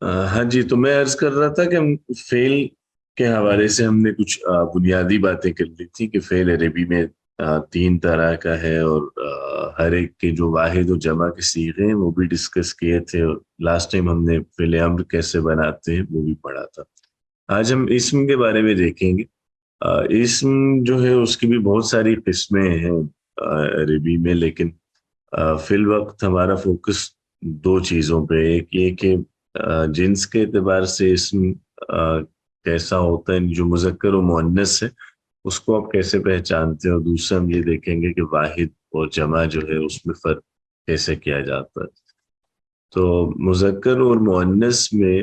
ہاں جی، تو میں عرض کر رہا تھا کہ ہم فیل کے حوالے سے ہم نے کچھ بنیادی باتیں کر لی تھی کہ فیل عربی میں تین طرح کا ہے، اور ہر ایک کے جو واحد و جمع کے صیغے ہیں وہ بھی ڈسکس کیے تھے، اور لاسٹ ٹائم ہم نے فعل امر کیسے بناتے ہیں وہ بھی پڑھا تھا۔ آج ہم اسم کے بارے میں دیکھیں گے۔ اسم جو ہے اس کی بھی بہت ساری قسمیں ہیں عربی میں، لیکن فی الوقت ہمارا فوکس دو چیزوں پہ، ایک یہ کہ جنس کے اعتبار سے اسم کیسا ہوتا ہے، جو مذکر و مؤنث ہے اس کو آپ کیسے پہچانتے ہیں، اور دوسرا ہم یہ دیکھیں گے کہ واحد اور جمع جو ہے اس میں فرق کیسے کیا جاتا ہے۔ تو مذکر اور مؤنث میں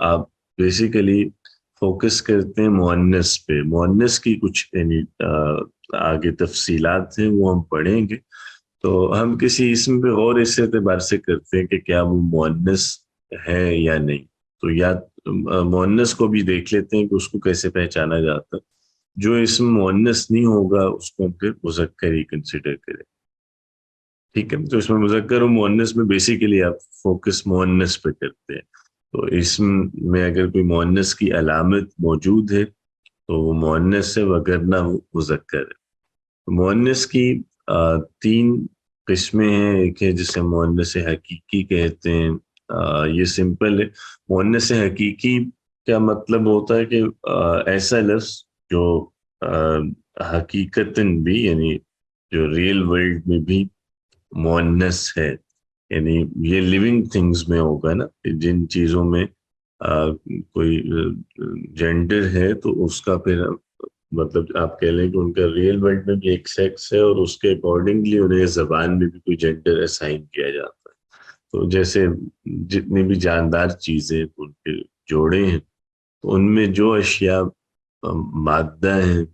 آپ بیسیکلی فوکس کرتے ہیں مؤنث پہ، مؤنث کی کچھ یعنی آگے تفصیلات ہیں وہ ہم پڑھیں گے۔ تو ہم کسی اسم پہ غور اس اعتبار سے کرتے ہیں کہ کیا وہ مؤنث ہے یا نہیں، تو یا مؤنث کو بھی دیکھ لیتے ہیں کہ اس کو کیسے پہچانا جاتا ہے۔ جو اسم مؤنث نہیں ہوگا اس کو ہم پھر مذکر ہی کنسیڈر کریں، ٹھیک ہے؟ تو اس میں مذکر و مؤنث میں بیسیکلی آپ فوکس مؤنث پہ کرتے ہیں۔ تو اسم میں اگر کوئی مؤنث کی علامت موجود ہے تو وہ مؤنث ہے، وگرنہ وہ مذکر ہے۔ تو مؤنث کی تین قسمیں ہیں، ایک ہے جسے مؤنث حقیقی کہتے ہیں۔ یہ سمپل ہے، مؤنث حقیقی کا مطلب ہوتا ہے کہ ایسا لفظ جو حقیقتاً بھی یعنی جو ریئل ورلڈ میں بھی مؤنث ہے، یعنی یہ لیونگ تھنگز میں ہوگا نا، جن چیزوں میں کوئی جینڈر ہے تو اس کا پھر مطلب آپ کہہ لیں کہ ان کا ریئل ورلڈ میں بھی ایک سیکس ہے، اور اس کے اکارڈنگلی انہیں زبان میں بھی کوئی جینڈر اسائن کیا جاتا ہے۔ تو جیسے جتنی بھی جاندار چیزیں ان کے جوڑے ہیں، تو ان میں جو اشیاء مادہ ہیں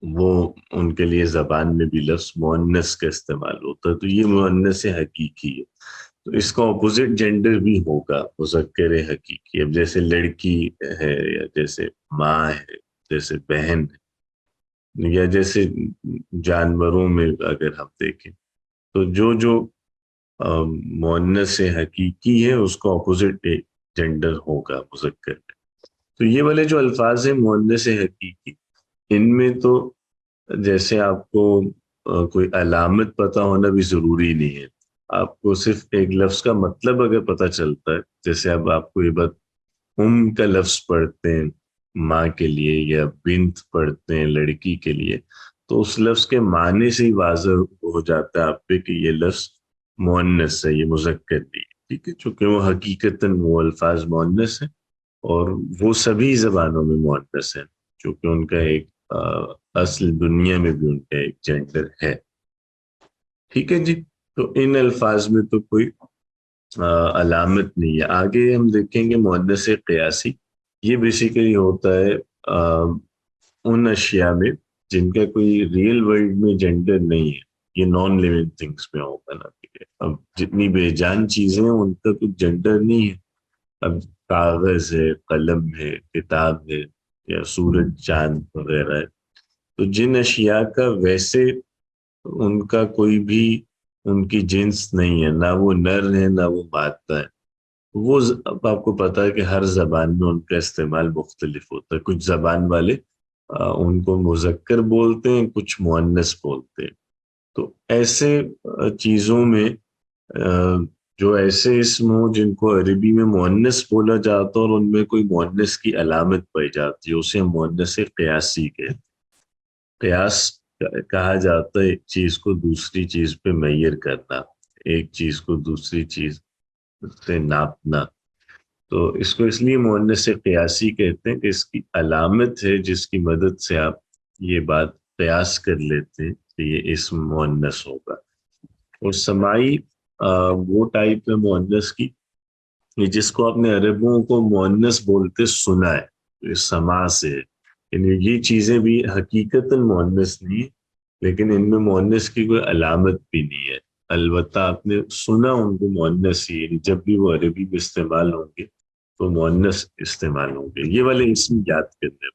وہ ان کے لیے زبان میں بھی لفظ مؤنث کا استعمال ہوتا ہے، تو یہ مؤنث حقیقی ہے۔ تو اس کا اپوزٹ جینڈر بھی ہوگا مذکر حقیقی، اب جیسے لڑکی ہے، یا جیسے ماں ہے، جیسے بہن ہے، یا جیسے جانوروں میں اگر ہم دیکھیں تو جو مؤنث حقیقی ہے اس کا اپوزٹ جینڈر ہوگا مذکر میں۔ تو یہ والے جو الفاظ ہیں مؤنث حقیقی، ان میں تو جیسے آپ کو کوئی علامت پتہ ہونا بھی ضروری نہیں ہے، آپ کو صرف ایک لفظ کا مطلب اگر پتہ چلتا ہے، جیسے اب آپ کو یہ بات کا لفظ پڑھتے ہیں ماں کے لیے، یا بنت پڑھتے ہیں لڑکی کے لیے، تو اس لفظ کے معنی سے ہی واضح ہو جاتا ہے آپ پہ کہ یہ لفظ مؤنث ہے، یہ مذکر نہیں ہے، ٹھیک ہے؟ چونکہ وہ حقیقتاً وہ الفاظ مؤنث ہیں، اور وہ سبھی زبانوں میں مؤنث ہیں، چونکہ ان کا ایک اصل دنیا میں بھی ان کا ایک جینڈر ہے، ٹھیک ہے جی؟ تو ان الفاظ میں تو کوئی علامت نہیں ہے۔ آگے ہم دیکھیں گے مؤنث قیاسی، یہ بیسیکلی ہوتا ہے ان اشیاء میں جن کا کوئی ریئل ورلڈ میں جینڈر نہیں ہے، یہ نان لیونگ تھنگس میں ہوگا نا، ٹھیک ہے؟ اب جتنی بے جان چیزیں ہیں ان کا کوئی جینڈر نہیں ہے، اب کاغذ ہے، قلم ہے، کتاب ہے، یا سورج چاند وغیرہ ہے، تو جن اشیاء کا ویسے ان کا کوئی بھی ان کی جنس نہیں ہے، نہ وہ نر ہے نہ وہ مادہ ہے، وہ اب آپ کو پتا ہے کہ ہر زبان میں ان کا استعمال مختلف ہوتا ہے، کچھ زبان والے ان کو مذکر بولتے ہیں، کچھ مؤنث بولتے ہیں۔ تو ایسے چیزوں میں جو ایسے اسم ہوں جن کو عربی میں مؤنث بولا جاتا ہے اور ان میں کوئی مؤنث کی علامت پائی جاتی ہے، اسے ہم مؤنث قیاسی کہتے ہیں۔ قیاس کہا جاتا ہے ایک چیز کو دوسری چیز پہ میئر کرنا، ایک چیز کو دوسری چیز سے ناپنا۔ تو اس کو اس لیے مؤنث قیاسی کہتے ہیں کہ اس کی علامت ہے جس کی مدد سے آپ یہ بات قیاس کر لیتے ہیں کہ یہ اسم مؤنث ہوگا۔ اور سماعی وہ ٹائپ ہے مؤنث کی جس کو آپ نے عربوں کو مؤنث بولتے سنا ہے، یہ سماع سے ہے، یعنی یہ چیزیں بھی حقیقتاً مؤنث نہیں ہے، لیکن ان میں مؤنث کی کوئی علامت بھی نہیں ہے، البتہ آپ نے سنا ان کو مؤنث ہی، یعنی جب بھی وہ عربی میں استعمال ہوں گے تو مؤنث استعمال ہوں گے۔ یہ والے اسم یاد کرنے، اب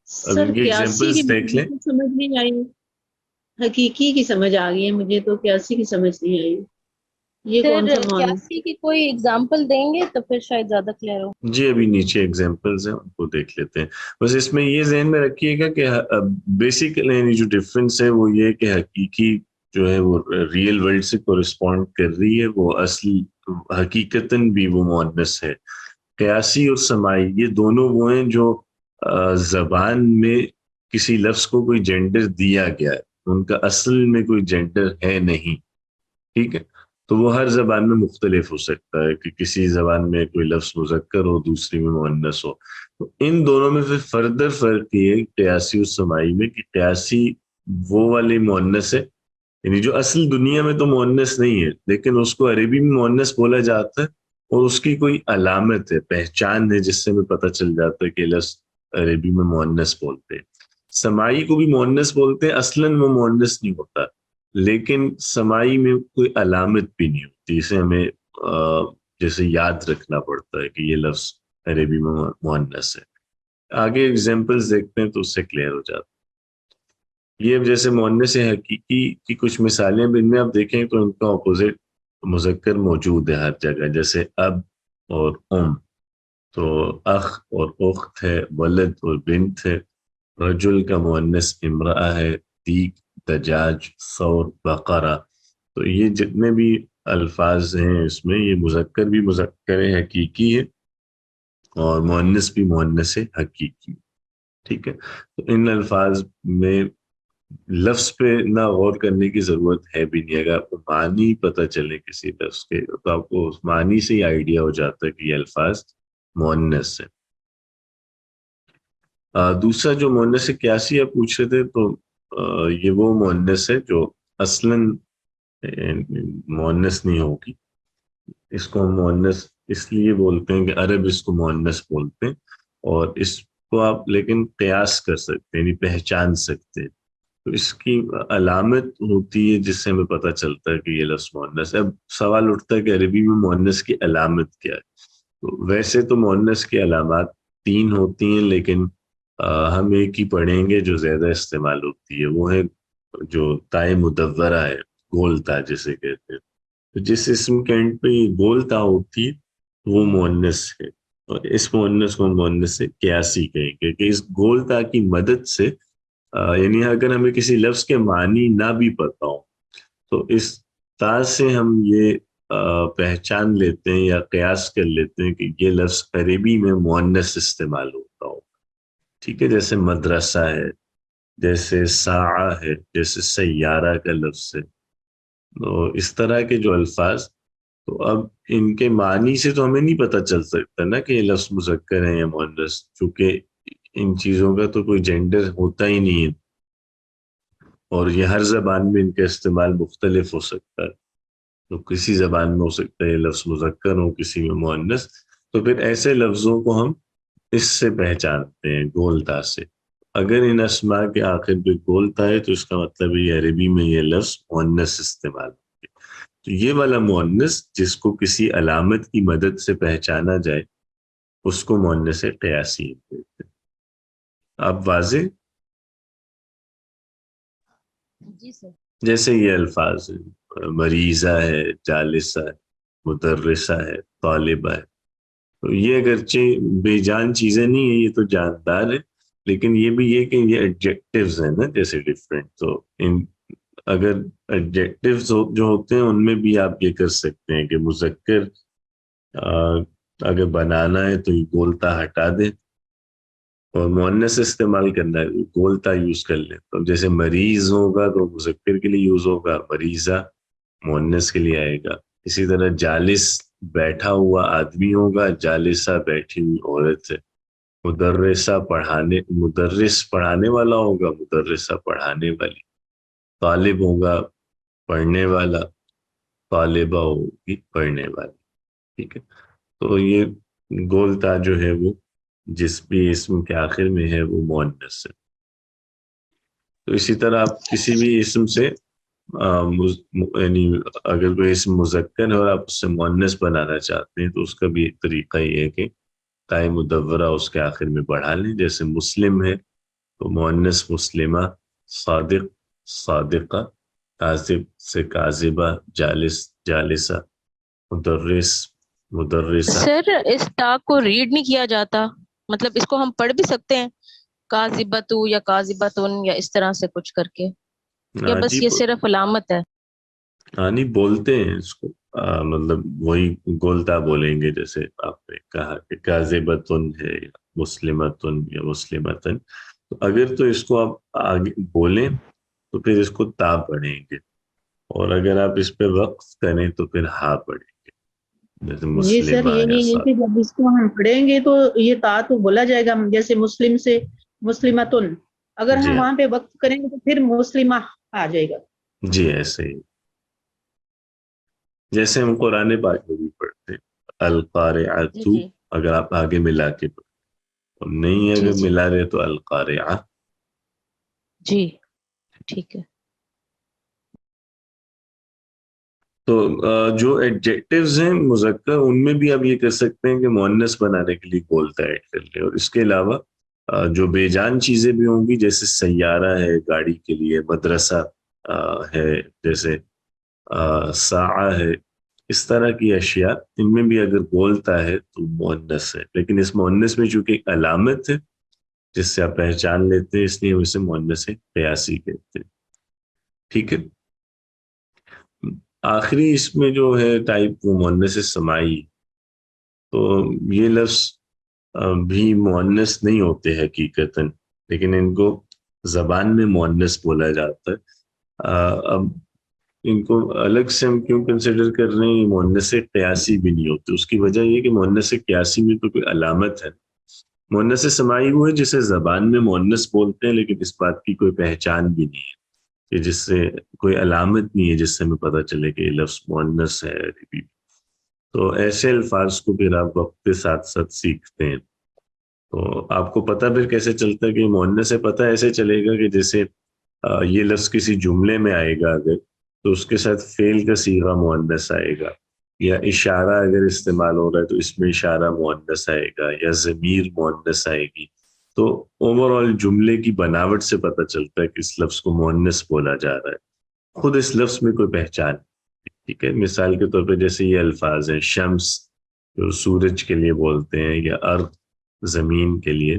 سر ان کی قیاسی کی ایگزامپلس دیکھ لیں۔ سمجھ نہیں آئی، حقیقی کی سمجھ آ گئی ہے مجھے، تو قیاسی کی سمجھ نہیں آئی۔ یہ کون پھر سا مونس؟ کیاسی کی کوئی ایگزامپل دیں گے تو پھر شاید زیادہ کلیئر ہو. جی ابھی نیچے ایگزامپلز ہیں ان کو دیکھ لیتے ہیں. بس اس میں یہ ذہن میں رکھیے گا کہ بیسیکلی یعنی جو ڈفرینس ہے وہ یہ کہ حقیقی جو ہے وہ ریئل ورلڈ سے کورسپونڈ کر رہی ہے، وہ اصل حقیقتاً بھی وہ مؤنث ہے. قیاسی اور سماعی یہ دونوں وہ ہیں جو زبان میں کسی لفظ کو کوئی جینڈر دیا گیا ہے، ان کا اصل میں کوئی جینڈر ہے نہیں. ٹھیک ہے، تو وہ ہر زبان میں مختلف ہو سکتا ہے کہ کسی زبان میں کوئی لفظ مذکر ہو، دوسری میں مؤنث ہو. تو ان دونوں میں پھر فردر فرق یہ ہے قیاسی اور سماعی میں کہ قیاسی وہ والی مؤنث ہے، یعنی جو اصل دنیا میں تو مؤنث نہیں ہے لیکن اس کو عربی میں مؤنث بولا جاتا ہے اور اس کی کوئی علامت ہے، پہچان ہے، جس سے ہمیں پتہ چل جاتا ہے کہ لفظ عربی میں مؤنث بولتے ہیں. سماعی کو بھی مؤنث بولتے ہیں، اصلاً وہ مؤنث نہیں ہوتا لیکن سماعی میں کوئی علامت بھی نہیں ہوتی، اسے ہمیں جیسے یاد رکھنا پڑتا ہے کہ یہ لفظ عربی میں مؤنث ہے. آگے ایگزامپلز دیکھتے ہیں تو اس سے کلیئر ہو جاتا ہے. یہ جیسے مؤنث حقیقی کی کچھ مثالیں، ان میں آپ دیکھیں تو ان کا اپوزٹ مذکر موجود ہے ہر جگہ، جیسے اب اور تو اخ اور اخت ہے، ولد اور بنت ہے، رجل کا مؤنث امرأہ ہے، دیگ دجاج ثور بقرہ. تو یہ جتنے بھی الفاظ ہیں اس میں یہ مذکر بھی مذکر حقیقی ہے اور مؤنث بھی مؤنث حقیقی. ٹھیک ہے، تو ان الفاظ میں لفظ پہ نہ غور کرنے کی ضرورت ہے بھی نہیں. اگر آپ کو معنی پتہ چلے کسی لفظ کے تو آپ کو اس معنی سے ہی آئیڈیا ہو جاتا ہے کہ یہ الفاظ مؤنث ہے. دوسرا جو مؤنث قیاسی آپ پوچھ رہے تھے تو یہ وہ مؤنث ہے جو اصلاً مؤنث نہیں ہوگی. اس کو ہم مؤنث اس لیے بولتے ہیں کہ عرب اس کو مؤنث بولتے ہیں، اور اس کو آپ لیکن قیاس کر سکتے ہیں، یعنی پہچان سکتے ہیں. تو اس کی علامت ہوتی ہے جس سے ہمیں پتہ چلتا ہے کہ یہ لفظ مؤنث ہے. اب سوال اٹھتا ہے کہ عربی میں مؤنث کی علامت کیا ہے؟ تو ویسے تو مؤنث کی علامات 3 ہوتی ہیں لیکن ہم ایک ہی پڑھیں گے جو زیادہ استعمال ہوتی ہے، وہ ہے جو تائے مدورہ ہے، گول تا جسے کہتے ہیں. تو جس اسم کے اینڈ پہ یہ گول تا ہوتی ہے وہ مؤنث ہے، اور اس مؤنث کو مؤنث قیاسی کہیں گے کہ اس گول تا کی مدد سے یعنی اگر ہمیں کسی لفظ کے معنی نہ بھی پتہ ہو تو اس تا سے ہم یہ پہچان لیتے ہیں یا قیاس کر لیتے ہیں کہ یہ لفظ عربی میں مؤنث استعمال ہوتا ہو. ٹھیک ہے، جیسے مدرسہ ہے، جیسے ساعہ ہے، جیسے سیارہ کا لفظ ہے. تو اس طرح کے جو الفاظ، تو اب ان کے معنی سے تو ہمیں نہیں پتہ چل سکتا نا کہ یہ لفظ مذکر ہے یا مؤنث، چونکہ ان چیزوں کا تو کوئی جینڈر ہوتا ہی نہیں ہے اور یہ ہر زبان میں ان کا استعمال مختلف ہو سکتا ہے. تو کسی زبان میں ہو سکتا ہے یہ لفظ مذکر ہو، کسی میں مؤنث. تو پھر ایسے لفظوں کو ہم اس سے پہچانتے ہیں گولتا سے. اگر ان اسماء کے آخر پہ گولتا ہے تو اس کا مطلب ہے یہ عربی میں یہ لفظ مؤنث استعمال ہوتی ہے. تو یہ والا مؤنث جس کو کسی علامت کی مدد سے پہچانا جائے اس کو مؤنث قیاسی کہتے ہیں. اب واضح؟ جی سر. جیسے یہ الفاظ ہیں، مریضہ ہے، جالسہ ہے، مدرسہ ہے، طالبہ ہے. تو یہ اگرچہ بے جان چیزیں نہیں ہیں، یہ تو جاندار ہے، لیکن یہ بھی یہ کہ یہ ایڈجیکٹیوز ہیں نا جیسے ڈفرینٹ. تو ان اگر ایڈجیکٹیوز جو ہوتے ہیں ان میں بھی آپ یہ کر سکتے ہیں کہ مذکر اگر بنانا ہے تو یہ گولتا ہٹا دیں اور مؤنث استعمال کرنا ہے گولتا یوز کر لیں. تو جیسے مریض ہوگا تو مذکر کے لیے یوز ہوگا، مریضہ مؤنث کے لیے آئے گا. اسی طرح جالس بیٹھا ہوا آدمی ہوگا، جالسہ بیٹھی ہوئی عورت ہے. مدرسہ مدرس پڑھانے والا ہوگا، مدرسہ پڑھانے والی. طالب ہوگا پڑھنے والا، طالبہ ہوگی پڑھنے والی. ٹھیک ہے، تو یہ گولتا جو ہے وہ جس بھی اسم کے آخر میں ہے وہ مؤنث ہے. تو اسی طرح آپ کسی بھی اسم سے یعنی اگر کوئی اسم مذکر ہے اور آپ اس سے مؤنث بنانا چاہتے ہیں تو اس کا بھی ایک طریقہ یہ ہے کہ تائے مدورہ اس کے آخر میں بڑھا لیں. جیسے مسلم ہے تو مؤنث مسلمہ، صادق صادقہ، کاذب سے کاذبہ، جالس جالسہ، مدرس، مدرسہ. سر اس تا کو ریڈ نہیں کیا جاتا، مطلب اس کو ہم پڑھ بھی سکتے ہیں کاذبتو یا کاذبتن یا اس طرح سے کچھ کر کے، یا ہاں بس جی، یہ صرف علامت ہے؟ ہاں نہیں بولتے ہیں اس کو، مطلب وہی گولتا بولیں گے جیسے آپ نے کہا کہ کاذبتن ہے یا مسلمتن یا مسلمتن. تو اگر تو اس کو آپ آگے بولیں تو پھر اس کو تا پڑھیں گے، اور اگر آپ اس پہ وقف کریں تو پھر ہا پڑھیں گے، جیسے جی سر، مسلمہ یا یہی ہے کہ صاد. جب اس کو ہم پڑھیں گے تو یہ تا تو بولا جائے گا، جیسے مسلم سے مسلمتن، اگر جی ہم ہاں، وہاں پہ وقت کریں گے تو پھر مسلمہ آ جائے گا. جی ایسے ہی جیسے ہم قرآن پاک میں بھی پڑھتے ہیں جی القارعۃ، جی اگر آپ آگے ملا کے پڑھیں، اور نہیں جی اگر جی ملا رہے تو القارعہ. جی ٹھیک ہے. تو جو ایڈجیکٹیوز ہیں مذکر، ان میں بھی آپ یہ کر سکتے ہیں کہ مؤنث بنانے کے لیے بولتا ایڈ کر لیں، اور اس کے علاوہ جو بے جان چیزیں بھی ہوں گی جیسے سیارہ ہے گاڑی کے لیے، مدرسہ ہے، جیسے ساعہ ہے، اس طرح کی اشیاء، ان میں بھی اگر بولتا ہے تو مؤنث ہے. لیکن اس مؤنث میں چونکہ ایک علامت ہے جس سے آپ پہچان لیتے ہیں، اس لیے ہم اسے مؤنث قیاسی کہتے ہیں. ٹھیک ہے. آخری اس میں جو ہے ٹائپ وہ مؤنث سماعی. تو یہ لفظ بھی مؤنث نہیں ہوتے حقیقتاً، لیکن ان کو زبان میں مؤنث بولا جاتا ہے. اب ان کو الگ سے ہم کیوں کنسیڈر کر رہے ہیں؟ مؤنث قیاسی بھی نہیں ہوتے. اس کی وجہ یہ کہ مؤنث قیاسی میں تو کوئی علامت ہے. مؤنث سماعی وہ ہے جسے زبان میں مؤنث بولتے ہیں، لیکن اس بات کی کوئی پہچان بھی نہیں ہے، کہ جس سے کوئی علامت نہیں ہے جس سے ہمیں پتہ چلے کہ یہ لفظ مؤنث ہے عربی. تو ایسے الفاظ کو پھر آپ وقت کے ساتھ ساتھ سیکھتے ہیں. تو آپ کو پتہ پھر کیسے چلتا ہے کہ یہ مؤنث ہے؟ پتہ ایسے چلے گا کہ جیسے یہ لفظ کسی جملے میں آئے گا اگر، تو اس کے ساتھ فعل کا صیغہ مؤنث آئے گا، یا اشارہ اگر استعمال ہو رہا ہے تو اس میں اشارہ مؤنث آئے گا، یا ضمیر مؤنث آئے گی. تو اوور آل جملے کی بناوٹ سے پتہ چلتا ہے کہ اس لفظ کو مؤنث بولا جا رہا ہے. خود اس لفظ میں کوئی پہچان نہیں. ٹھیک ہے. مثال کے طور پہ جیسے یہ الفاظ ہیں شمس جو سورج کے لیے بولتے ہیں، یا ارض زمین کے لیے،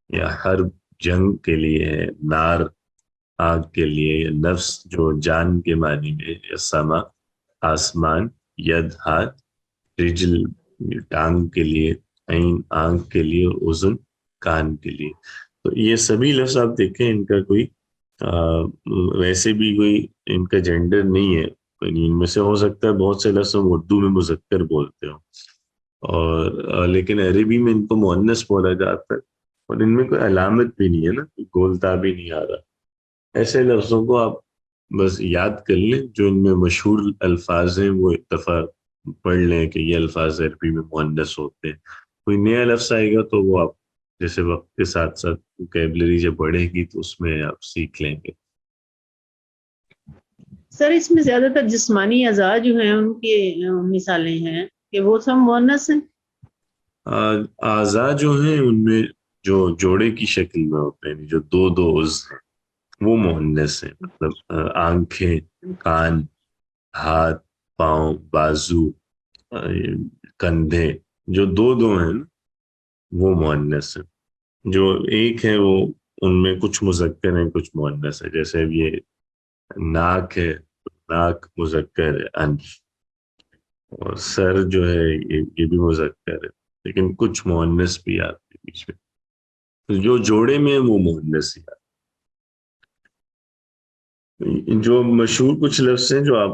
یا حرب جنگ کے لیے ہے، نار آگ کے لیے، یا نفس جو جان کے معنی میں، یا سما آسمان، ید ہاتھ، رجل ٹانگ کے لیے، عین آنکھ کے لیے، اور اذن کان کے لیے. تو یہ سبھی لفظ آپ دیکھیں ان کا کوئی ویسے بھی کوئی ان کا جینڈر نہیں ہے. ان میں سے ہو سکتا ہے بہت سے لفظ ہم اردو میں مذکر بولتے ہوں، اور لیکن عربی میں ان کو مؤنث بولا جاتا ہے، اور ان میں کوئی علامت بھی نہیں ہے نا، گولتا بھی نہیں آ رہا. ایسے لفظوں کو آپ بس یاد کر لیں، جو ان میں مشہور الفاظ ہیں وہ ایک دفعہ پڑھ لیں کہ یہ الفاظ عربی میں مؤنث ہوتے ہیں. کوئی نیا لفظ آئے گا تو وہ آپ جیسے وقت کے ساتھ ساتھ ووکیبلری جب بڑھے گی تو اس میں آپ سیکھ لیں گے. سر اس میں زیادہ تر جسمانی اعضاء جو ہیں ان کی مثالیں ہیں کہ وہ سب مؤنث ہیں. اعضاء جو ہیں ان میں جو جوڑے کی شکل میں ہوتے ہیں، جو دو دو عضو ہیں، وہ مؤنث ہیں. مطلب آنکھیں، کان، ہاتھ، پاؤں، بازو، کندھے، جو دو دو ہیں نا، وہ مؤنث ہیں. جو ایک ہے وہ ان میں کچھ مذکر ہیں کچھ مؤنث ہے. جیسے اب یہ ناک ہے، ناک مذکر ہے، انف، اور سر جو ہے یہ بھی مذکر ہے، لیکن کچھ مؤنث بھی آتے ہیں بیچ میں. تو جو جوڑے میں وہ مؤنث ہی آتے. جو مشہور کچھ لفظ ہیں جو آپ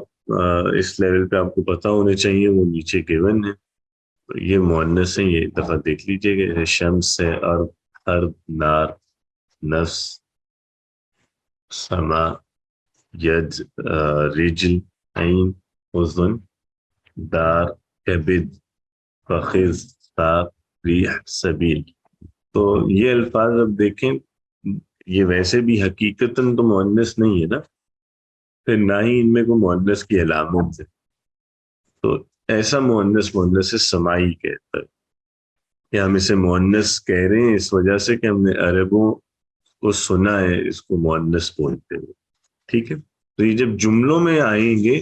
اس لیول پہ آپ کو پتہ ہونے چاہیے، وہ نیچے گیون ہے. یہ مؤنث ہیں، یہ دفعہ دیکھ لیجئے گا. شمس ہے، ارض، حرب، نار، نفس، سما، ید، رجل، عین، اذن، دار، کبد، فخذ، ساق، ریح، سبیل. تو یہ الفاظ اب دیکھیں، یہ ویسے بھی حقیقتاً تو مؤنث نہیں ہے نا، پھر نہ ہی ان میں کوئی مؤنث کی علامت ہے. تو ایسا مؤنث سماعی کہتا ہے، کہ ہم اسے مؤنث کہہ رہے ہیں اس وجہ سے کہ ہم نے عربوں کو سنا ہے اس کو مؤنث بولتے ہوئے. ٹھیک ہے. تو یہ جب جملوں میں آئیں گے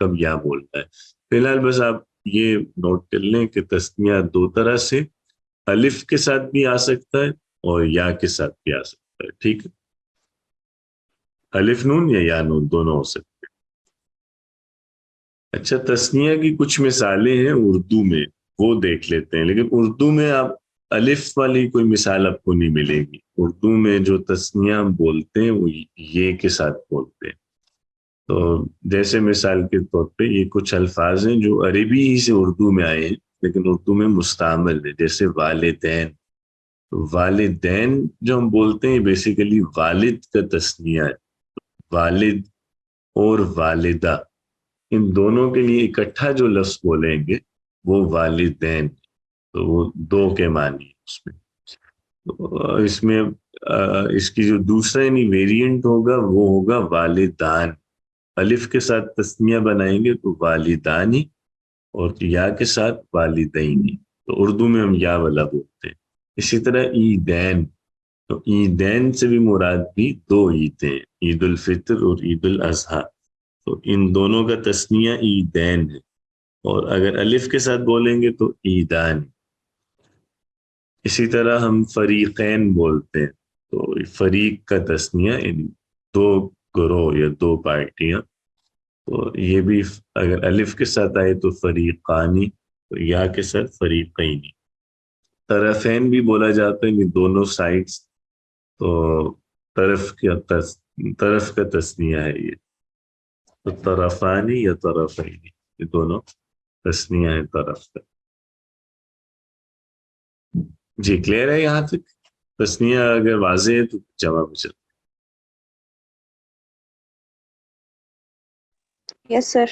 کب یا بولنا ہے. فی الحال بس آپ یہ نوٹ کر لیں کہ تسنیہ دو طرح سے الف کے ساتھ بھی آ سکتا ہے اور یا کے ساتھ بھی آ سکتا ہے. ٹھیک ہے, الف نون یا نون دونوں ہو سکتے ہیں. اچھا, تسنیہ کی کچھ مثالیں ہیں اردو میں, وہ دیکھ لیتے ہیں. لیکن اردو میں آپ الف والی کوئی مثال آپ کو نہیں ملے گی. اردو میں جو تسنیہ ہم بولتے ہیں وہ یہ کے ساتھ بولتے ہیں. تو جیسے مثال کے طور پہ یہ کچھ الفاظ ہیں جو عربی ہی سے اردو میں آئے ہیں لیکن اردو میں مستعمل ہے, جیسے والدین. والدین جو ہم بولتے ہیں بیسیکلی والد کا تسنیہ ہے. والد اور والدہ ان دونوں کے لیے اکٹھا جو لفظ بولیں گے وہ والدین, تو وہ دو کے معنی اس میں. اس میں اس کی جو دوسرا یعنی ویریئنٹ ہوگا وہ ہوگا والدان. الف کے ساتھ تسنیہ بنائیں گے تو والدانی, اور یا کے ساتھ والدینی. تو اردو میں ہم یا والا بولتے ہیں. اسی طرح عیدین, تو عیدین سے بھی مراد بھی دو عیدیں, عید الفطر اور عید الاضحیٰ. تو ان دونوں کا تسنیہ عیدین ہے, اور اگر الف کے ساتھ بولیں گے تو عیدان. اسی طرح ہم فریقین بولتے ہیں, تو فریق کا تسنیہ یعنی دو گروہ یا دو پارٹیاں. تو یہ بھی اگر الف کے ساتھ آئے تو فریقانی, تو یا کے ساتھ فریقینی. طرفین بھی بولا جاتا ہے یعنی دونوں سائڈز, تو طرف کا تسنیہ ہے یہ. تو طرفانی یا طرفینی یہ دونوں تسنیہ ہے طرف کا. جی کلیئر ہے یہاں تک؟ تسنیہ اگر واضح ہے تو جواب چل. یس سر.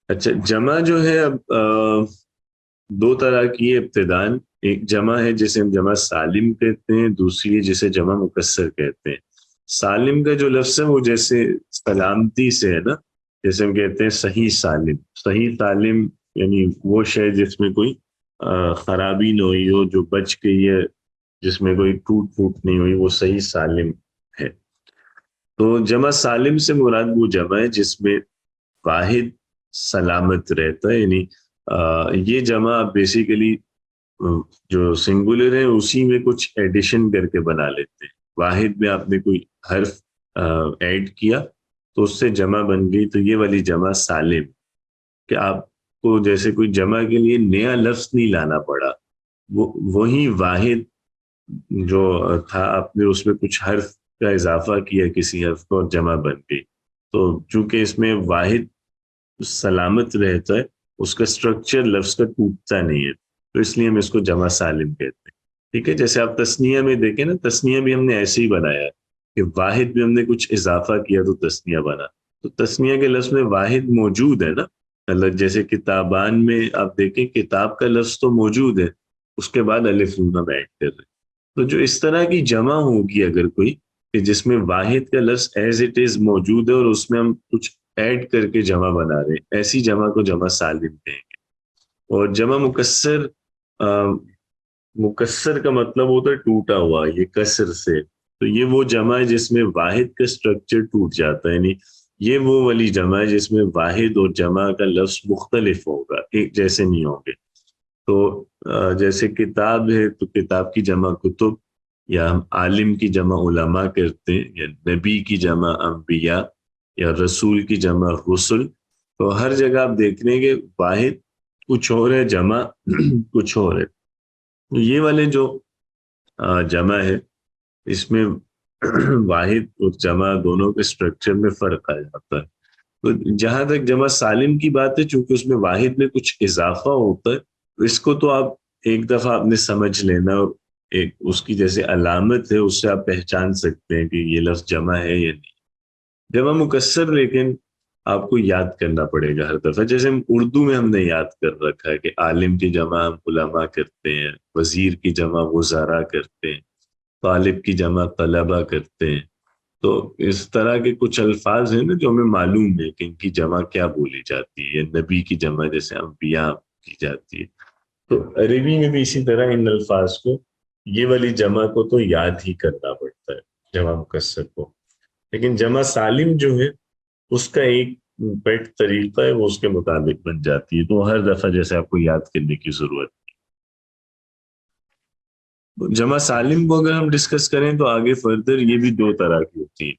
اچھا, جمع جو ہے اب دو طرح کی ہے ابتدان. ایک جمع ہے جسے ہم جمع سالم کہتے ہیں, دوسری ہے جسے جمع مکسر کہتے ہیں. سالم کا جو لفظ ہے وہ جیسے سلامتی سے ہے نا, جیسے ہم کہتے ہیں صحیح سالم. صحیح سالم یعنی وہ شے جس میں کوئی خرابی نہ ہوئی ہو, جو بچ گئی ہے, جس میں کوئی ٹوٹ پھوٹ نہیں ہوئی, وہ صحیح سالم ہے. تو جمع سالم سے مراد وہ جمع ہے جس میں واحد سلامت رہتا ہے. یعنی یہ جمع بیسیکلی جو سنگولر ہے اسی میں کچھ ایڈیشن کر کے بنا لیتے ہیں. واحد میں آپ نے کوئی حرف ایڈ کیا تو اس سے جمع بن گئی, تو یہ والی جمع سالم. کہ آپ کو جیسے کوئی جمع کے لیے نیا لفظ نہیں لانا پڑا, وہی واحد جو تھا آپ نے اس میں کچھ حرف کا اضافہ کیا کسی حرف کو اور جمع بن گئی. تو چونکہ اس میں واحد سلامت رہتا ہے, اس کا سٹرکچر لفظ کا ٹوٹتا نہیں ہے, تو اس لیے ہم اس کو جمع سالم کہتے ہیں. ٹھیک ہے, جیسے آپ تسنیہ میں دیکھیں نا, تسنیہ بھی ہم نے ایسے ہی بنایا کہ واحد میں ہم نے کچھ اضافہ کیا تو تسنیہ بنا. تو تسنیہ کے لفظ میں واحد موجود ہے نا, مطلب جیسے کتابان میں آپ دیکھیں کتاب کا لفظ تو موجود ہے, اس کے بعد الف نون ہم ایڈ کر رہے ہیں. تو جو اس طرح کی جمع ہوگی اگر کوئی کہ جس میں واحد کا لفظ ایز اٹ از موجود ہے اور اس میں ہم کچھ ایڈ کر کے جمع بنا رہے ہیں, ایسی جمع کو جمع سالم کہیں گے. اور جمع مکسر, مکسر کا مطلب ہوتا ہے ٹوٹا ہوا, یہ کسر سے. تو یہ وہ جمع ہے جس میں واحد کا سٹرکچر ٹوٹ جاتا ہے, یعنی یہ وہ والی جمع ہے جس میں واحد اور جمع کا لفظ مختلف ہوگا, ایک جیسے نہیں ہوں گے. تو جیسے کتاب ہے تو کتاب کی جمع کتب, یا ہم عالم کی جمع علماء کرتے ہیں, یا نبی کی جمع انبیاء, یا رسول کی جمع رسل. تو ہر جگہ آپ دیکھ لیں گے واحد کچھ اور ہے, جمع کچھ اور ہے. یہ والے جو جمع ہے اس میں واحد اور جمع دونوں کے سٹرکچر میں فرق آ جاتا ہے. تو جہاں تک جمع سالم کی بات ہے, چونکہ اس میں واحد میں کچھ اضافہ ہوتا ہے, اس کو تو آپ ایک دفعہ آپ نے سمجھ لینا, اور ایک اس کی جیسے علامت ہے اس سے آپ پہچان سکتے ہیں کہ یہ لفظ جمع ہے یا نہیں. جمع مکسر لیکن آپ کو یاد کرنا پڑے گا ہر دفعہ, جیسے اردو میں ہم نے یاد کر رکھا ہے کہ عالم کی جمع ہم علماء کرتے ہیں, وزیر کی جمع وزراء کرتے ہیں, طالب کی جمع طلبہ کرتے ہیں. تو اس طرح کے کچھ الفاظ ہیں نا جو ہمیں معلوم ہے کہ ان کی جمع کیا بولی جاتی ہے. نبی کی جمع جیسے انبیاء کی جاتی ہے. تو عربی میں بھی اسی طرح ان الفاظ کو, یہ والی جمع کو تو یاد ہی کرنا پڑتا ہے جمع مکسر کو. لیکن جمع سالم جو ہے اس کا ایک بیٹ طریقہ ہے، وہ اس کے مطابق بن جاتی ہے، تو ہر دفعہ جیسے آپ کو یاد کرنے کی ضرورت ہے۔ جمع سالم کو اگر ہم ڈسکس کریں تو آگے فردر یہ بھی دو طرح کی ہوتی ہے،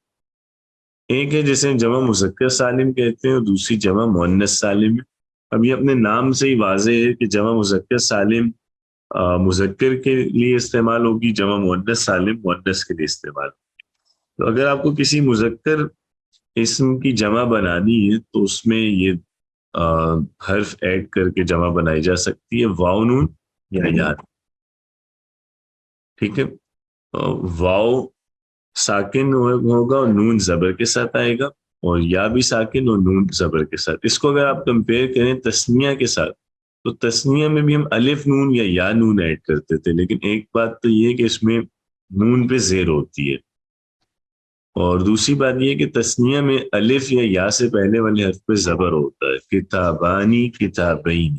ایک ہے جسے جمع مذکر سالم کہتے ہیں اور دوسری جمع مؤنث سالم ہے۔ اب یہ اپنے نام سے ہی واضح ہے کہ جمع مذکر سالم مذکر کے لیے استعمال ہوگی، جمع مؤنث سالم مؤنث کے لیے استعمال ہوگی۔ تو اگر آپ کو کسی مذکر اسم کی جمع بنانی ہے تو اس میں یہ حرف ایڈ کر کے جمع بنائی جا سکتی ہے، واو نون یا یا، ٹھیک ہے۔ واو ساکن ہوگا اور نون زبر کے ساتھ آئے گا، اور یا بھی ساکن اور نون زبر کے ساتھ۔ اس کو اگر آپ کمپیئر کریں تسنیہ کے ساتھ تو تسنیہ میں بھی ہم الف نون یا نون ایڈ کرتے تھے، لیکن ایک بات تو یہ کہ اس میں نون پہ زیر ہوتی ہے، اور دوسری بات یہ کہ تسنیہ میں الف یا سے پہلے والے حرف پہ زبر ہوتا ہے، کتابانی کتابین،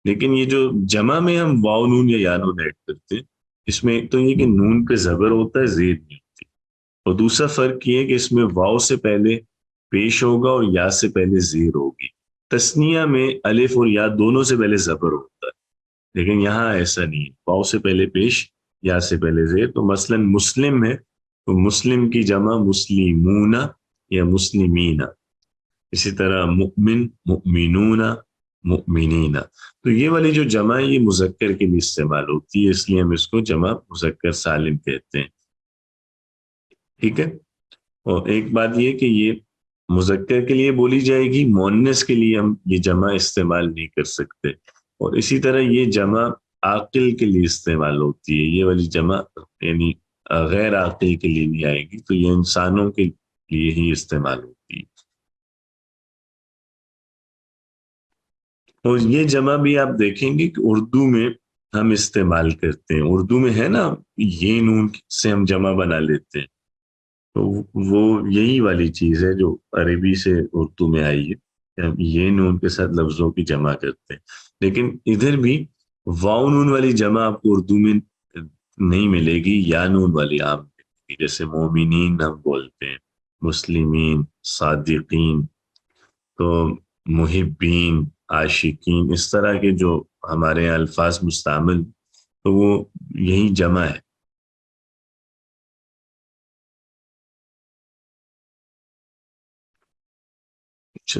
لیکن یہ جو جمع میں ہم واو نون یا نون ایڈ کرتے ہیں اس میں ایک تو یہ کہ نون پہ زبر ہوتا ہے، زیر نہیں ہوتی، اور دوسرا فرق یہ ہے کہ اس میں واو سے پہلے پیش ہوگا اور یا سے پہلے زیر ہوگی۔ تسنیہ میں الف اور یا دونوں سے پہلے زبر ہوتا ہے، لیکن یہاں ایسا نہیں ہے، واو سے پہلے پیش یا سے پہلے زیر۔ تو مثلا مسلم ہے تو مسلم کی جمع مسلمون یا مسلمین، اسی طرح مؤمن مؤمنون مؤمنین۔ تو یہ والی جو جمع ہے یہ مذکر کے لیے استعمال ہوتی ہے، اس لیے ہم اس کو جمع مذکر سالم کہتے ہیں، ٹھیک ہے۔ اور ایک بات یہ کہ یہ مذکر کے لیے بولی جائے گی، مؤنث کے لیے ہم یہ جمع استعمال نہیں کر سکتے، اور اسی طرح یہ جمع عاقل کے لیے استعمال ہوتی ہے، یہ والی جمع یعنی غیر عاقل کے لیے نہیں آئے گی، تو یہ انسانوں کے لیے ہی استعمال ہوتی ہے۔ اور یہ جمع بھی آپ دیکھیں گے کہ اردو میں ہم استعمال کرتے ہیں، اردو میں ہے نا یہ نون سے ہم جمع بنا لیتے ہیں، تو وہ یہی والی چیز ہے جو عربی سے اردو میں آئی ہے کہ ہم یہ نون کے ساتھ لفظوں کی جمع کرتے ہیں، لیکن ادھر بھی واو نون والی جمع آپ کو اردو میں نہیں ملے گی، یا نون والی عام ملے گی، جیسے مومنین ہم بولتے ہیں، مسلمین، صادقین، تو محبین، عاشقین، اس طرح کے جو ہمارے یہاں الفاظ مستعمل تو وہ یہی جمع ہے۔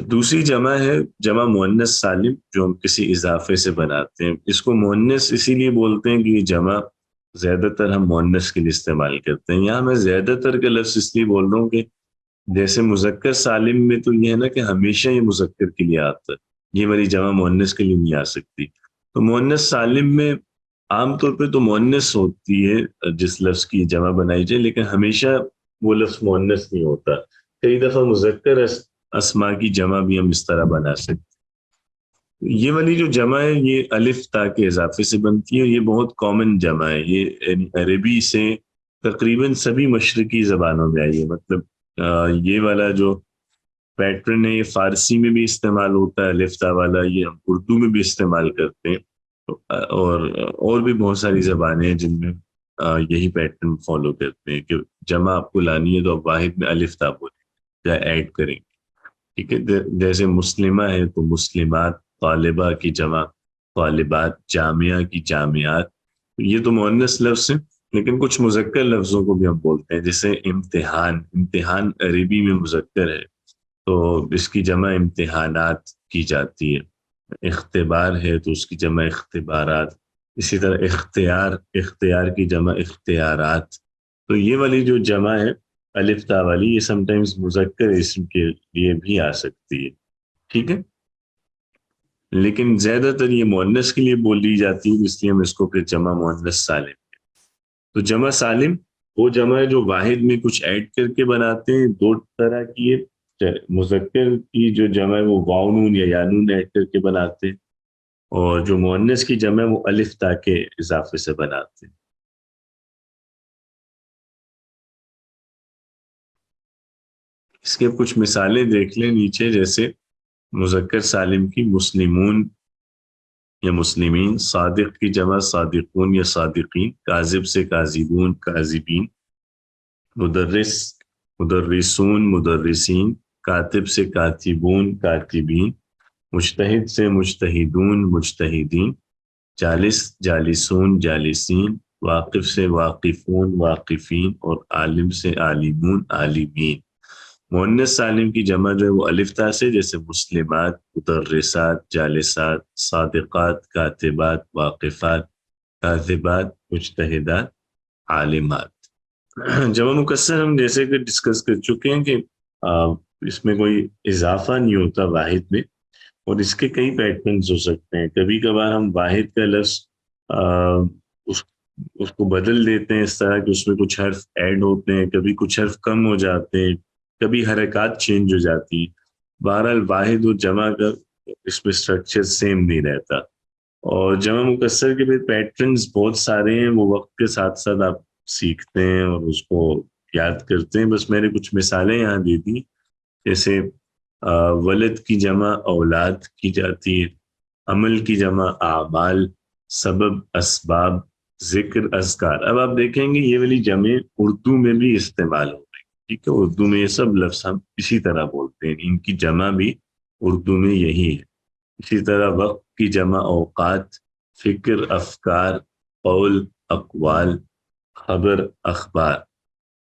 دوسری جمع ہے جمع مؤنث سالم، جو ہم کسی اضافے سے بناتے ہیں، اس کو مؤنث اسی لیے بولتے ہیں کہ یہ جمع زیادہ تر ہم مؤنث کے لیے استعمال کرتے ہیں۔ یہاں میں زیادہ تر کا لفظ اس لیے بول رہا ہوں کہ جیسے مذکر سالم میں تو یہ ہے نا کہ ہمیشہ یہ مذکر کے لیے آتا ہے، یہ والی جمع مؤنث کے لیے نہیں آ سکتی، تو مؤنث سالم میں عام طور پہ تو مؤنث ہوتی ہے جس لفظ کی جمع بنائی جائے، لیکن ہمیشہ وہ لفظ مؤنث نہیں ہوتا، کئی دفعہ مذکر اسما کی جمع بھی ہم اس طرح بنا سکتے۔ یہ والی جو جمع ہے یہ الف تا کے اضافے سے بنتی ہے، یہ بہت کامن جمع ہے، یہ عربی سے تقریباً سبھی مشرقی زبانوں میں آئی ہے، مطلب یہ والا جو پیٹرن ہے یہ فارسی میں بھی استعمال ہوتا ہے الف تا والا، یہ ہم اردو میں بھی استعمال کرتے ہیں، اور بھی بہت ساری زبانیں ہیں جن میں یہی پیٹرن فالو کرتے ہیں کہ جمع آپ کو لانی ہے تو آپ واحد میں الف تا بولیں یا ایڈ کریں، ٹھیک ہے۔ جیسے مسلمہ ہے تو مسلمات، طالبہ کی جمع طالبات، جامعہ کی جامعات، یہ تو مؤنث لفظ ہیں، لیکن کچھ مذکر لفظوں کو بھی ہم بولتے ہیں، جیسے امتحان، امتحان عربی میں مذکر ہے تو اس کی جمع امتحانات کی جاتی ہے، اختبار ہے تو اس کی جمع اختبارات، اسی طرح اختیار، اختیار کی جمع اختیارات۔ تو یہ والی جو جمع ہے الف تا والی یہ سم ٹائمز مذکر اسم کے لیے بھی آ سکتی ہے، ٹھیک ہے، لیکن زیادہ تر یہ مؤنث کے لیے بولی جاتی ہے، اس لیے ہم اس کو پھر جمع مؤنث سالم۔ تو جمع سالم وہ جمع ہے جو واحد میں کچھ ایڈ کر کے بناتے ہیں، دو طرح کی ہے، مذکر کی جو جمع ہے وہ واو نون یا نون ایڈ کر کے بناتے ہیں، اور جو مؤنث کی جمع ہے وہ الف تا کے اضافے سے بناتے ہیں۔ اس کے کچھ مثالیں دیکھ لیں نیچے، جیسے مذکر سالم کی مسلمون یا مسلمین، صادق کی جمع صادقون یا صادقین، کاذب سے کاذبون کاذبین، مدرس مدرسون مدرسین، کاتب سے کاتبون کاتبین، مجتہد سے مجتہدون مجتہدین، جالس جالسون جالسین، واقف سے واقفون واقفین، اور عالم سے عالمون عالمین۔ مؤنث سالم کی جمع جو ہے وہ الف تا سے، جیسے مسلمات، مدرسات، جالسات، صادقات، کاتبات، واقفات، کاذبات، مجتہدات، عالمات۔ جمع مکسر ہم جیسے کہ ڈسکس کر چکے ہیں کہ اس میں کوئی اضافہ نہیں ہوتا واحد میں، اور اس کے کئی پیٹرنز ہو سکتے ہیں۔ کبھی کبھار ہم واحد کا لفظ اس کو بدل دیتے ہیں اس طرح کہ اس میں کچھ حرف ایڈ ہوتے ہیں، کبھی کچھ حرف کم ہو جاتے ہیں، کبھی حرکات چینج ہو جاتی ہیں۔ بہرحال واحد و جمع کا اس میں اسٹرکچر سیم نہیں رہتا، اور جمع مکسر کے بھی پیٹرنز بہت سارے ہیں، وہ وقت کے ساتھ ساتھ آپ سیکھتے ہیں اور اس کو یاد کرتے ہیں۔ بس میں نے کچھ مثالیں یہاں دی تھی، جیسے ولد کی جمع اولاد کی جاتی ہے، عمل کی جمع اعمال، سبب اسباب، ذکر اذکار۔ اب آپ دیکھیں گے یہ والی جمع اردو میں بھی استعمال ہو رہی ہے، ٹھیک ہے، اردو میں یہ سب لفظ ہم اسی طرح بولتے ہیں، ان کی جمع بھی اردو میں یہی ہے۔ اسی طرح وقت کی جمع اوقات، فکر افکار، قول اقوال، خبر اخبار۔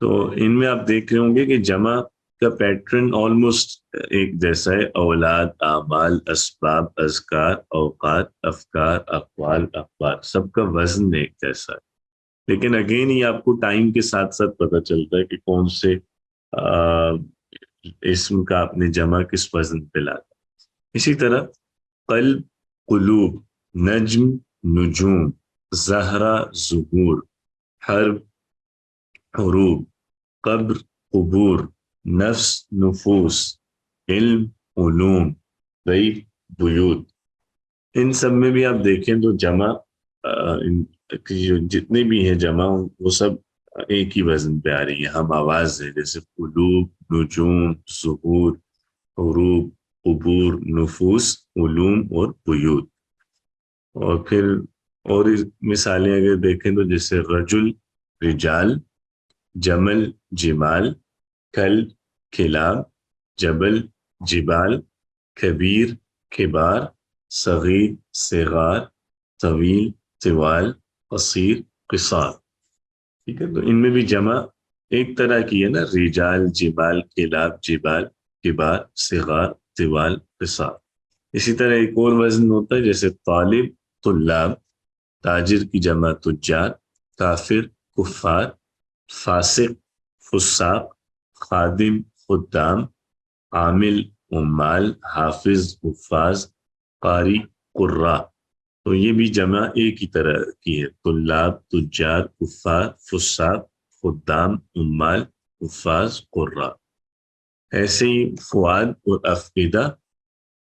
تو ان میں آپ دیکھ رہے ہوں گے کہ جمع کا پیٹرن آلموسٹ ایک جیسا ہے، اولاد، اعمال، اسباب، اذکار، اوقات، افکار، اقوال، اخبار، سب کا وزن ایک جیسا ہے۔ لیکن اگین یہ آپ کو ٹائم کے ساتھ ساتھ پتہ چلتا ہے کہ کون سے اسم کا آپ نے جمع کس وزن پہ لاتا۔ اسی طرح قلب، قلوب، نجم، نجوم، زہرہ، ظہور، حرب، حروب، قبر، قبور، نفس، نفوس، علم، علوم، بیت، بیوت۔ ان سب میں بھی آپ دیکھیں تو جمع جتنے بھی ہیں جمع وہ سب ایک ہی وزن پہ آ رہی ہے، ہم آواز ہے، جیسے قلوب، نجوم، ظہور، حروب، قبور، نفوس، علوم اور بیوت۔ اور پھر اور مثالیں اگر دیکھیں تو جیسے رجل، رجال، جمل، جمال، کل، کلاب، جبل، جبال، کبیر، کبار، صغیر، صغار، طویل، طوال، قصیر، قصار۔ ٹھیک ہے، تو ان میں بھی جمع ایک طرح کی ہے نا، رجال، جبال، کلاب، جبال، کبار، صغار، طوال، قصار۔ اسی طرح ایک اور وزن ہوتا ہے جیسے طالب، طلاب، تاجر کی جمع تجار، کافر، کفار، فاسق، فساق، خادم، خدام، عامل، عمال، حافظ، حفاظ، قاری، قراء۔ تو یہ بھی جمع ایک ہی طرح کی ہے، طلاب، تجار، کفار، فساق، خدام، عمال، حفاظ، قراء۔ ایسے ہی فؤاد اور افئدہ،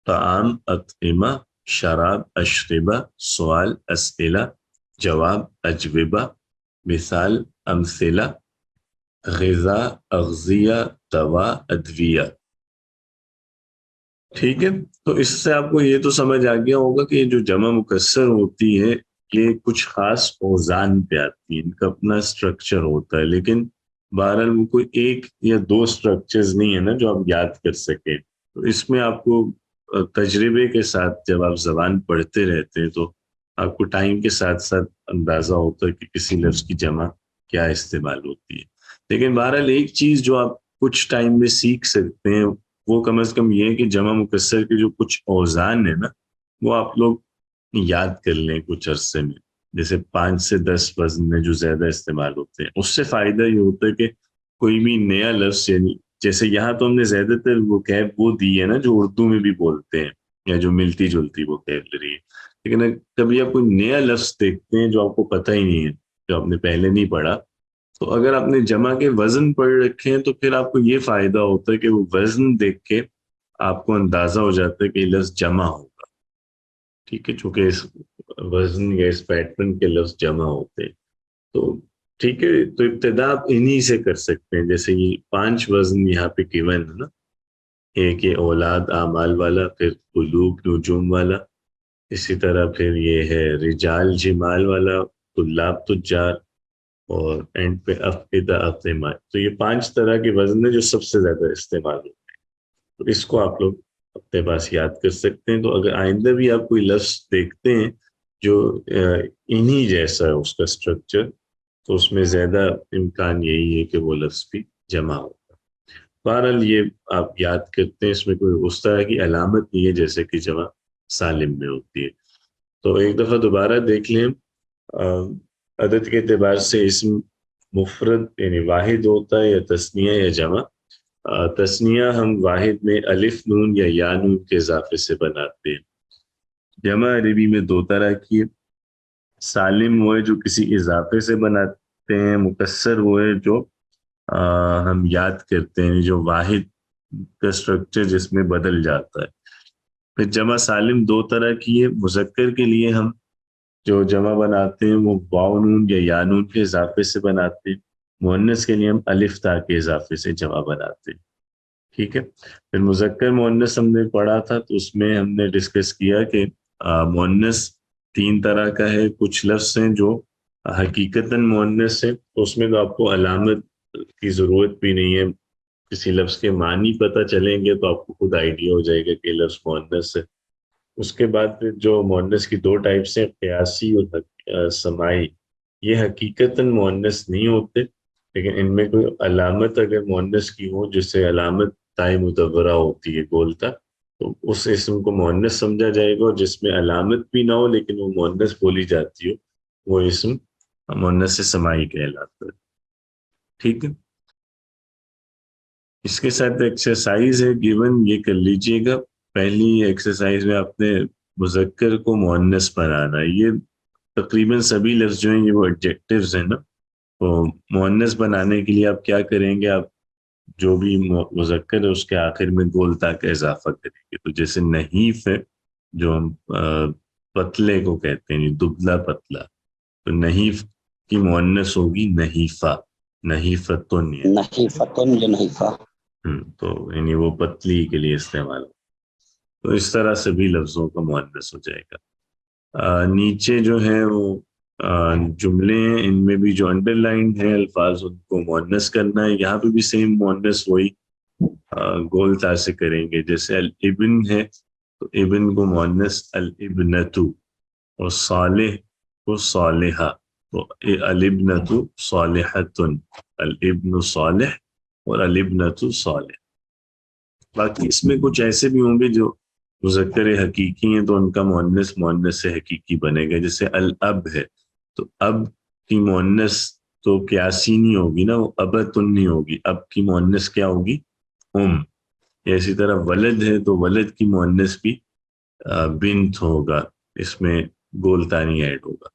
طعام، اطعمہ، شراب، اشربہ، سوال، اسئلہ، جواب، اجوبہ، مثال، امثلہ، غذا، اغذیہ، دوا، ادویہ۔ ٹھیک ہے، تو اس سے آپ کو یہ تو سمجھ آ گیا ہوگا کہ جو جمع مکسر ہوتی ہے یہ کچھ خاص اوزان پہ آتی ہے، ان کا اپنا اسٹرکچر ہوتا ہے، لیکن بہرحال وہ کوئی ایک یا دو سٹرکچرز نہیں ہے نا جو آپ یاد کر سکیں۔ تو اس میں آپ کو تجربے کے ساتھ جب آپ زبان پڑھتے رہتے ہیں تو آپ کو ٹائم کے ساتھ ساتھ اندازہ ہوتا ہے کہ کسی لفظ کی جمع کیا استعمال ہوتی ہے۔ لیکن بہرحال ایک چیز جو آپ کچھ ٹائم میں سیکھ سکتے ہیں وہ کم از کم یہ ہے کہ جمع مکسر کے جو کچھ اوزان ہیں نا وہ آپ لوگ یاد کر لیں کچھ عرصے میں، جیسے 5 سے 10 وزن میں جو زیادہ استعمال ہوتے ہیں۔ اس سے فائدہ یہ ہوتا ہے کہ کوئی بھی نیا لفظ، یعنی جیسے یہاں تو ہم نے زیادہ تر وکیب وہ دی ہے نا جو اردو میں بھی بولتے ہیں یا جو ملتی جلتی وکیبلری ہے، لیکن کبھی آپ کوئی نیا لفظ دیکھتے ہیں جو آپ کو پتہ ہی نہیں ہے، جو آپ نے پہلے نہیں پڑھا، تو اگر آپ نے جمع کے وزن پڑھ رکھے ہیں تو پھر آپ کو یہ فائدہ ہوتا ہے کہ وہ وزن دیکھ کے آپ کو اندازہ ہو جاتا ہے کہ یہ لفظ جمع ہوگا۔ ٹھیک ہے، چونکہ اس وزن یا اس پیٹرن کے لفظ جمع ہوتے ہیں، تو ٹھیک ہے، تو ابتدا آپ انہی سے کر سکتے ہیں۔ جیسے یہ 5 وزن یہاں پہ گیون ہے نا، ایک یہ اولاد اعمال والا، پھر قلوب نجوم والا، اسی طرح پھر یہ ہے رجال جمال والا، طلاب تجار، اور اینڈ پہ افئدہ اطعمہ۔ تو یہ 5 طرح کے وزن ہیں جو سب سے زیادہ استعمال ہوتے ہیں۔ تو اس کو آپ لوگ اپنے پاس یاد کر سکتے ہیں. تو اگر آئندہ بھی آپ کوئی لفظ دیکھتے ہیں جو انہی جیسا ہے اس کا اسٹرکچر، تو اس میں زیادہ امکان یہی ہے کہ وہ لفظ بھی جمع ہوگا. بہرحال یہ آپ یاد کرتے ہیں، اس میں کوئی اس طرح کی علامت نہیں ہے جیسے کہ جمع سالم میں ہوتی ہے. تو ایک دفعہ دوبارہ دیکھ لیں. عدد کے اعتبار سے اسم مفرد یعنی واحد ہوتا ہے یا تثنیہ یا جمع. تثنیہ ہم واحد میں الف نون یا یا نون کے اضافے سے بناتے ہیں. جمع عربی میں دو طرح کی ہے. سالم وہ ہے جو کسی اضافے سے بناتے ہیں، مکسر وہ ہے جو ہم یاد کرتے ہیں، جو واحد کا اسٹرکچر جس میں بدل جاتا ہے. پھر جمع سالم دو طرح کی ہے. مذکر کے لیے ہم جو جمع بناتے ہیں وہ واو نون یا یا نون کے اضافے سے بناتے ہیں. مؤنث کے لیے ہم الف تا کے اضافے سے جمع بناتے ہیں. ٹھیک ہے. پھر مذکر مؤنث ہم نے پڑھا تھا، تو اس میں ہم نے ڈسکس کیا کہ مؤنث تین طرح کا ہے. کچھ لفظ ہیں جو حقیقتاً مؤنث ہے، تو اس میں تو آپ کو علامت کی ضرورت بھی نہیں ہے. کسی لفظ کے معنی پتہ چلیں گے تو آپ کو خود آئیڈیا ہو جائے گا کہ لفظ مؤنث ہے. اس کے بعد پھر جو مؤنث کی دو ٹائپس ہیں، قیاسی اور سماعی. یہ حقیقتاً مؤنث نہیں ہوتے، لیکن ان میں کوئی علامت اگر مؤنث کی ہو، جس سے علامت تائے مدورہ ہوتی ہے گولتا، تو اس اسم کو مؤنث سمجھا جائے گا. اور جس میں علامت بھی نہ ہو لیکن وہ مؤنث بولی جاتی ہو، وہ اسم مؤنث سماعی کہلاتا ہے. ٹھیک ہے. اس کے ساتھ ایکسرسائز ہے گیون، یہ کر لیجئے گا. پہلی ایکسرسائز میں آپ نے مذکر کو مؤنث بنانا ہے. یہ تقریباً سبھی لفظ جو ہیں یہ وہ ایڈجیکٹیوز ہیں نا. تو مؤنث بنانے کے لیے آپ کیا کریں گے، آپ جو بھی مذکر ہے اس کے آخر میں گول تا کا اضافہ کریں گے. تو جیسے نحیف ہے، جو ہم پتلے کو کہتے ہیں، دبلا پتلا، تو نحیف کی مؤنث ہوگی نحیفہ، نحیفتن. نحیفتن یا نحیفہ. تو یعنی وہ پتلی کے لیے استعمال. تو اس طرح سبھی لفظوں کا مؤنث ہو جائے گا. نیچے جو ہے وہ جملے ہیں، ان میں بھی جو انڈر لائن ہے الفاظ ان کو مؤنث کرنا ہے. یہاں پہ بھی سیم مؤنث وہی گول تا سے کریں گے. جیسے الابن ہے تو ابن کو مؤنث الابنتو، اور صالح کو صالحہ، تو الابنتو صالحتن، الابن صالح اور الابنتو صالح. باقی اس میں کچھ ایسے بھی ہوں گے جو مذکر حقیقی ہیں تو ان کا مؤنث حقیقی بنے گا. جیسے الاب ہے تو اب کی مؤنث تو قیاسی نہیں ہوگی نا، وہ ابتن نہیں ہوگی. اب کی مؤنث کیا ہوگی؟ اسی طرح ولد ہے تو ولد کی مؤنث بھی بنت ہوگا، اس میں گول تانی ایڈ ہوگا.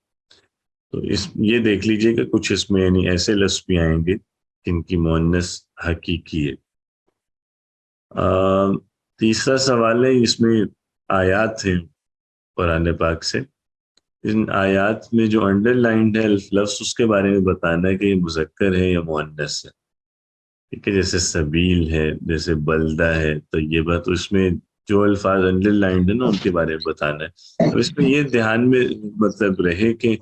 تو یہ دیکھ لیجئے کہ کچھ اس میں یعنی ایسے لفظ بھی آئیں گے جن کی مؤنث حقیقی ہے. تیسرا سوال ہے، اس میں آیات ہیں قرآن پاک سے. ان آیات میں جو انڈر لائنڈ ہے لفظ، اس کے بارے میں بتانا ہے کہ یہ مذکر ہے یا مؤنث ہے. ٹھیک ہے. جیسے سبیل ہے، جیسے بلدہ ہے، طیبہ، تو اس میں جو الفاظ انڈر لائنڈ ہے نا ان کے بارے میں بتانا ہے. تو اس میں یہ دھیان میں مطلب رہے کہ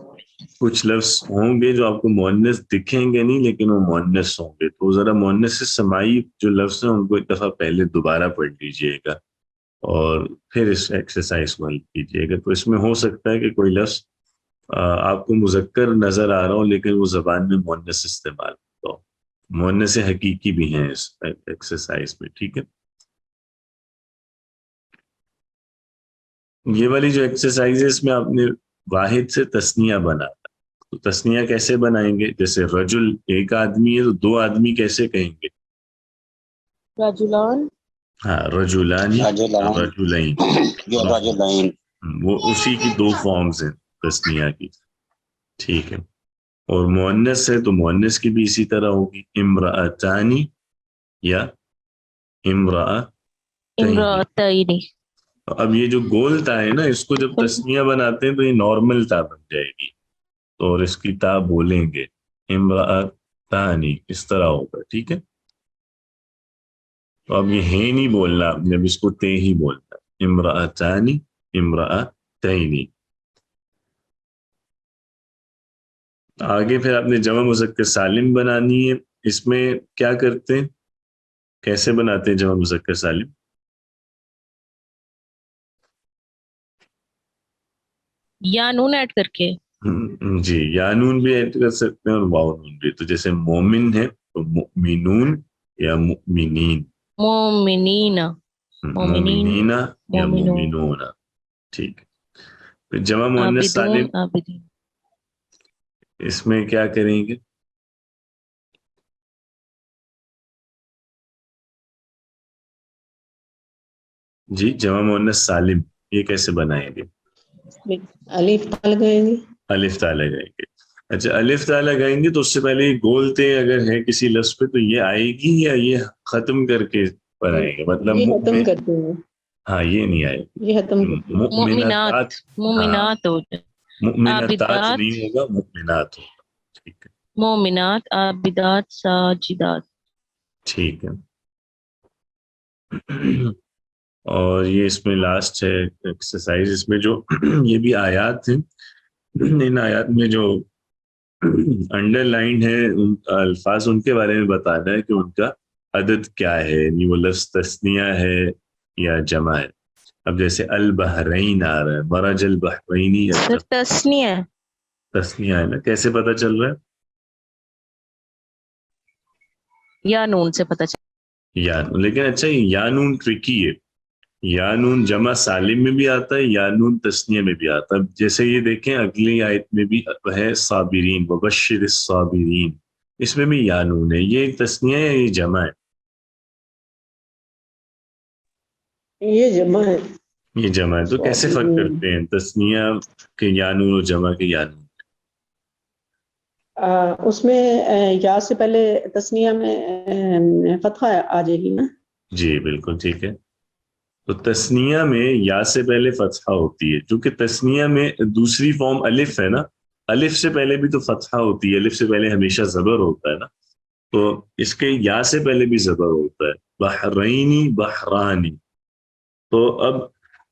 کچھ لفظ ہوں گے جو آپ کو مؤنث دکھیں گے نہیں لیکن وہ مؤنث ہوں گے. تو ذرا مؤنث سماعی جو لفظ ہیں ان کو ایک دفعہ پہلے دوبارہ پڑھ لیجئے گا اور پھر اس ایکسرسائز کو حل کیجئے گا. تو اس میں ہو سکتا ہے کہ کوئی لفظ آپ کو مذکر نظر آ رہا ہو لیکن وہ زبان میں مؤنث استعمال ہوتا ہو. مؤنث حقیقی بھی ہیں اس ایکسرسائز میں. ٹھیک ہے. یہ والی جو ایکسرسائز ہے اس میں آپ نے واحد سے تثنیہ بنا. تو تثنیہ کیسے بنائیں گے؟ جیسے رجل ایک آدمی ہے تو دو آدمی کیسے کہیں گے؟ رجلان. ہاں، رجلانی، رجلین. رجلین. وہ اسی کی دو فارمز ہیں تثنیہ کی. ٹھیک ہے. اور مؤنث ہے تو مؤنث کی بھی اسی طرح ہوگی، امرأتانی یا امرأتین. امرأتین. اب یہ جو گول تا ہے نا، اس کو جب تثنیہ بناتے ہیں تو یہ نارمل تا بن جائے گی، تو اور اس کی تا بولیں گے امرأتانی، اس طرح ہوگا. ٹھیک ہے. تو اب یہ ہے نہیں بولنا، جب اس کو تے ہی بولنا، امرأتانی، امرأتینی. آگے پھر آپ نے جمع مذکر سالم بنانی ہے. اس میں کیا کرتے ہیں، کیسے بناتے ہیں جمع مذکر سالم؟ یا نون ایڈ کر کے. جی یا نون بھی ایڈ کر سکتے ہیں اور واو نون بھی. تو جیسے مومن ہے تو مؤمنون یا مؤمنین, مومنین. مومنین یا مومنون. مومنون. ٹھیک ہے. پھر جمع مؤنث سالم, عابدون عابدین. اس میں کیا کریں گے؟ جی جمع مؤنث سالم یہ کیسے بنائیں گے؟ الف تا لگائیں گے. الف تا لگائیں گے. اچھا الف تا لگائیں گے تو اس سے پہلے یہ گولتے اگر ہے کسی لفظ پہ تو یہ آئے گی یا یہ ختم کر کے بنائیں گے؟ مطلب یہ ختم کرتے ہیں, ہاں یہ نہیں آئے گی. یہ ختم کرتے ہیں. مومنات. مومنات ہو جائے. مؤمنات عابدات. نہیں ہوگا, مؤمنات ہوگا. ٹھیک ہے مومنات عابدات ساجدات. ٹھیک ہے. اور یہ اس میں لاسٹ ہے ایکسرسائز, اس میں جو یہ بھی آیات ہیں, ان آیات میں جو انڈر لائن ہے ان الفاظ ان کے بارے میں بتانا ہے کہ ان کا عدد کیا ہے, یعنی وہ لفظ تثنیہ ہے یا جمع ہے. اب جیسے البحرین آ رہا ہے, مرج البحرینی یا سر تسنیہ ہے. تثنیہ ہے نا, کیسے پتہ چل رہا ہے؟ یا نون سے پتہ چلا. یا لیکن اچھا یا نون ٹرکی ہے, یا نون جمع سالم میں بھی آتا ہے, یا نون تثنیہ میں بھی آتا ہے. جیسے یہ دیکھیں اگلی آیت میں بھی ہے صابرین, وبشر الصابرین, اس میں بھی یا نون ہے. یہ تثنیہ ہے یا یہ جمع ہے؟ یہ جمع ہے. یہ جمع ہے. تو کیسے فرق کرتے ہیں تثنیہ کے یا نون اور جمع کے یا نون؟ اس میں یا سے پہلے تثنیہ میں فتحہ آ جائے گی نا. جی بالکل ٹھیک ہے. تو تثنیہ میں یا سے پہلے فتحہ ہوتی ہے, چونکہ تثنیہ میں دوسری فارم الف ہے نا, الف سے پہلے بھی تو فتحہ ہوتی ہے, الف سے پہلے ہمیشہ زبر ہوتا ہے نا, تو اس کے یا سے پہلے بھی زبر ہوتا ہے, بحرینی بحرانی. تو اب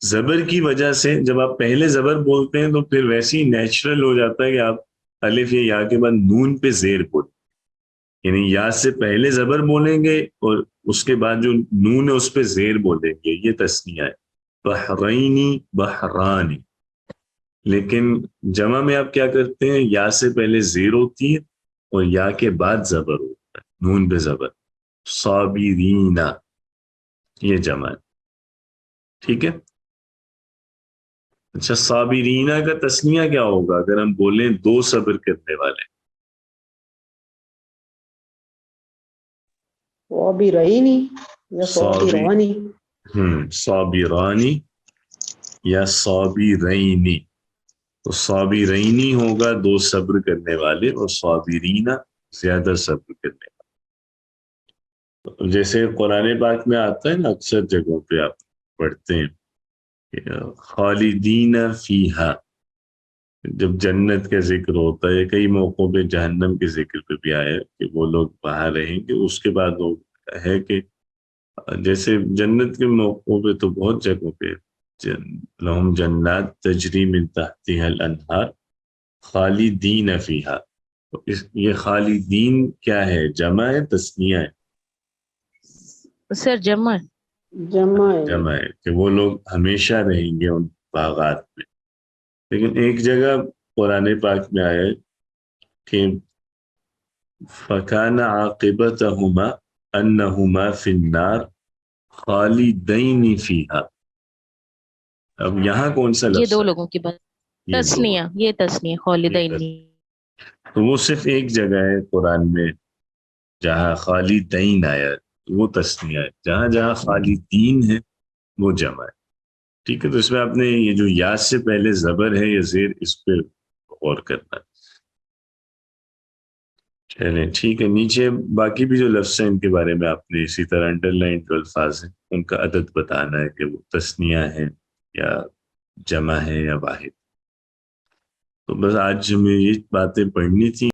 زبر کی وجہ سے جب آپ پہلے زبر بولتے ہیں تو پھر ویسے ہی نیچرل ہو جاتا ہے کہ آپ الف یا یا کے بعد نون پہ زیر بولیں, یعنی یا سے پہلے زبر بولیں گے اور اس کے بعد جو نون ہے اس پہ زیر بولیں گے. یہ تثنیہ ہے, بحرینی بحرانی. لیکن جمع میں آپ کیا کرتے ہیں, یا سے پہلے زیر ہوتی ہے اور یا کے بعد زبر ہوتا ہے, نون پہ زبر. صابرین, یہ جمع ہے. ٹھیک ہے. اچھا صابرین کا تثنیہ کیا ہوگا اگر ہم بولیں دو صبر کرنے والے؟ صابرینی یا صابرانی. صابرانی یا صابرینی. تو صابرینی ہوگا دو صبر کرنے والے, اور صابرین زیادہ صبر کرنے والے. جیسے قرآن پاک میں آتا ہے نا, اکثر جگہوں پہ آپ پڑھتے ہیں خالدین فیہا, جب جنت کا ذکر ہوتا ہے, کئی موقعوں پہ جہنم کے ذکر پہ بھی آیا کہ وہ لوگ وہاں رہیں گے. اس کے بعد وہ ہے کہ جیسے جنت کے موقعوں پہ تو بہت جگہوں پہ لہم جنات تجری من تحتها الانہار خالدین فیہا. یہ خالدین کیا ہے, جمع ہے تثنیہ ہے؟ سر جمع ہے. جمع ہے. جمع ہے کہ وہ لوگ ہمیشہ رہیں گے ان باغات میں. لیکن ایک جگہ قرآن پاک میں آیا کہ فَكَانَ عَاقِبَتَهُمَا أَنَّهُمَا فِي النَّارِ خَالِدَيْنِ فِيهَا. اب یہاں کون سا لفظ؟ یہ دو لوگوں کی بات. تثنیہ, یہ تثنیہ خالدین. تو وہ صرف ایک جگہ ہے قرآن میں جہاں خالدین آیا, وہ تثنیہ ہے. جہاں جہاں خالدین ہے وہ جمع ہے. ٹھیک ہے. تو اس میں آپ نے یہ جو یا سے پہلے زبر ہے یا زیر, اس پہ غور کرنا ہے. چلیں ٹھیک ہے. نیچے باقی بھی جو لفظ ہیں ان کے بارے میں آپ نے اسی طرح انڈر لائن جو الفاظ ہیں ان کا عدد بتانا ہے کہ وہ تثنیہ ہے یا جمع ہے یا واحد. تو بس آج ہمیں یہ باتیں پڑھنی تھی.